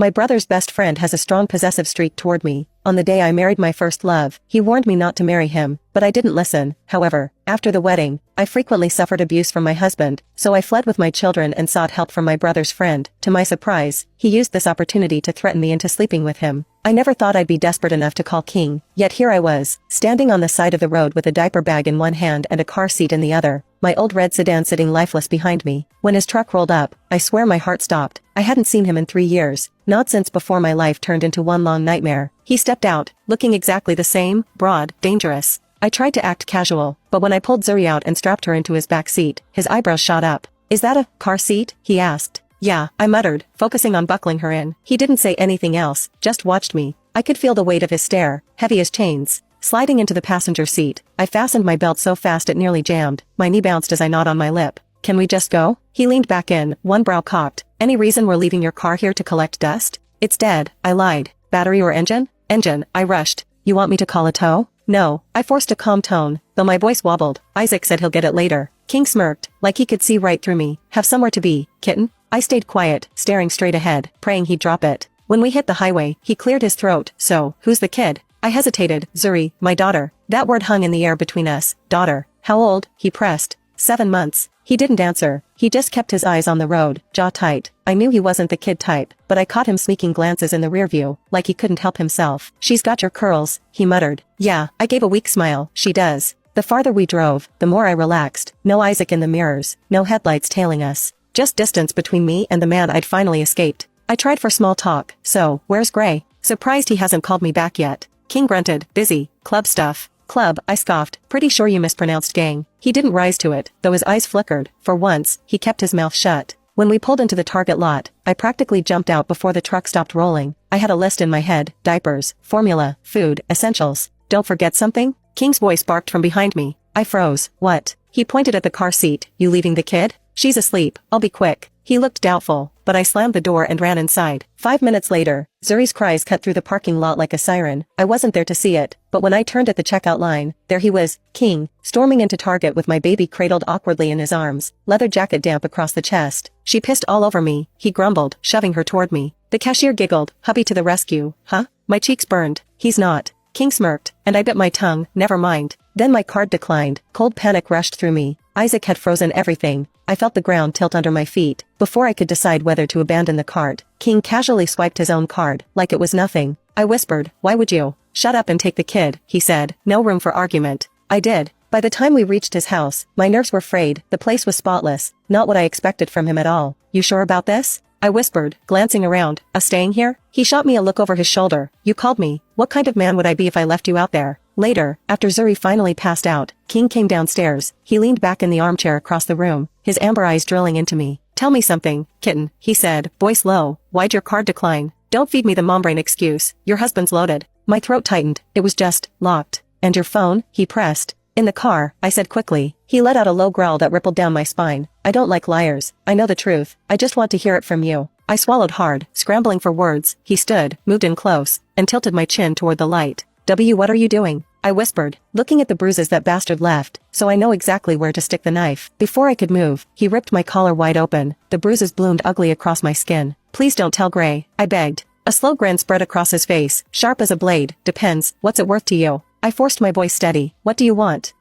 My brother's best friend has a strong possessive streak toward me. On the day I married my first love, he warned me not to marry him, but I didn't listen. However, after the wedding, I frequently suffered abuse from my husband, so I fled with my children and sought help from my brother's friend. To my surprise, he used this opportunity to threaten me into sleeping with him. I never thought I'd be desperate enough to call King, yet here I was, standing on the side of the road with a diaper bag in one hand and a car seat in the other, my old red sedan sitting lifeless behind me. When his truck rolled up, I swear my heart stopped. I hadn't seen him in 3 years, not since before my life turned into one long nightmare. He stepped out, looking exactly the same, broad, dangerous. I tried to act casual, but when I pulled Zuri out and strapped her into his back seat, his eyebrows shot up. "Is that a car seat?" he asked. "Yeah," I muttered, focusing on buckling her in. He didn't say anything else, just watched me. I could feel the weight of his stare, heavy as chains. Sliding into the passenger seat, I fastened my belt so fast it nearly jammed. My knee bounced as I gnawed on my lip. "Can we just go?" He leaned back in, one brow cocked. "Any reason we're leaving your car here to collect dust?" "It's dead," I lied. "Battery or engine?" "Engine," I rushed. "You want me to call a tow?" "No," I forced a calm tone, though my voice wobbled. "Isaac said he'll get it later." King smirked, like he could see right through me. "Have somewhere to be, kitten." I stayed quiet, staring straight ahead, praying he'd drop it. When we hit the highway, he cleared his throat. "So, who's the kid?" I hesitated. "Zuri, my daughter." That word hung in the air between us. "Daughter. How old?" he pressed. 7 months. He didn't answer. He just kept his eyes on the road, jaw tight. I knew he wasn't the kid type, but I caught him sneaking glances in the rear view, like he couldn't help himself. "She's got your curls," he muttered. "Yeah," I gave a weak smile. "She does." The farther we drove, the more I relaxed. No Isaac in the mirrors, no headlights tailing us. Just distance between me and the man I'd finally escaped. I tried for small talk. "So, where's Gray?" "Surprised he hasn't called me back yet." King grunted. "Busy. Club stuff." "Club," I scoffed. "Pretty sure you mispronounced gang." He didn't rise to it, though his eyes flickered. For once, he kept his mouth shut. When we pulled into the Target lot, I practically jumped out before the truck stopped rolling. I had a list in my head: diapers, formula, food, essentials. "Don't forget something?" King's voice barked from behind me. I froze. "What?" He pointed at the car seat. "You leaving the kid?" "She's asleep. I'll be quick." He looked doubtful, but I slammed the door and ran inside. 5 minutes later, Zuri's cries cut through the parking lot like a siren. I wasn't there to see it, but when I turned at the checkout line, there he was, King, storming into Target with my baby cradled awkwardly in his arms, leather jacket damp across the chest. "She pissed all over me," he grumbled, shoving her toward me. The cashier giggled. "Hubby to the rescue, huh?" My cheeks burned. "He's not." King smirked, and I bit my tongue. "Never mind." Then my card declined. Cold panic rushed through me. Isaac had frozen everything. I felt the ground tilt under my feet. Before I could decide whether to abandon the cart, King casually swiped his own card, like it was nothing. I whispered, "Why would you?" "Shut up and take the kid," he said. "No room for argument." I did. By the time we reached his house, my nerves were frayed. The place was spotless, not what I expected from him at all. "You sure about this?" I whispered, glancing around. Staying here?" He shot me a look over his shoulder. "You called me. What kind of man would I be if I left you out there?" Later, after Zuri finally passed out, King came downstairs. He leaned back in the armchair across the room, his amber eyes drilling into me. "Tell me something, kitten," he said, voice low. "Why'd your card decline?" "Don't feed me the mom brain excuse. Your husband's loaded." My throat tightened. It was just locked. "And your phone?" he pressed. "In the car," I said quickly. He let out a low growl that rippled down my spine. "I don't like liars. I know the truth. I just want to hear it from you." I swallowed hard, scrambling for words. He stood, moved in close, and tilted my chin toward the light. What are you doing?" I whispered, looking at the bruises that bastard left, so I know exactly where to stick the knife. Before I could move, he ripped my collar wide open. The bruises bloomed ugly across my skin. "Please don't tell Gray," I begged. A slow grin spread across his face, sharp as a blade. "Depends, what's it worth to you?" I forced my voice steady. "What do you want?"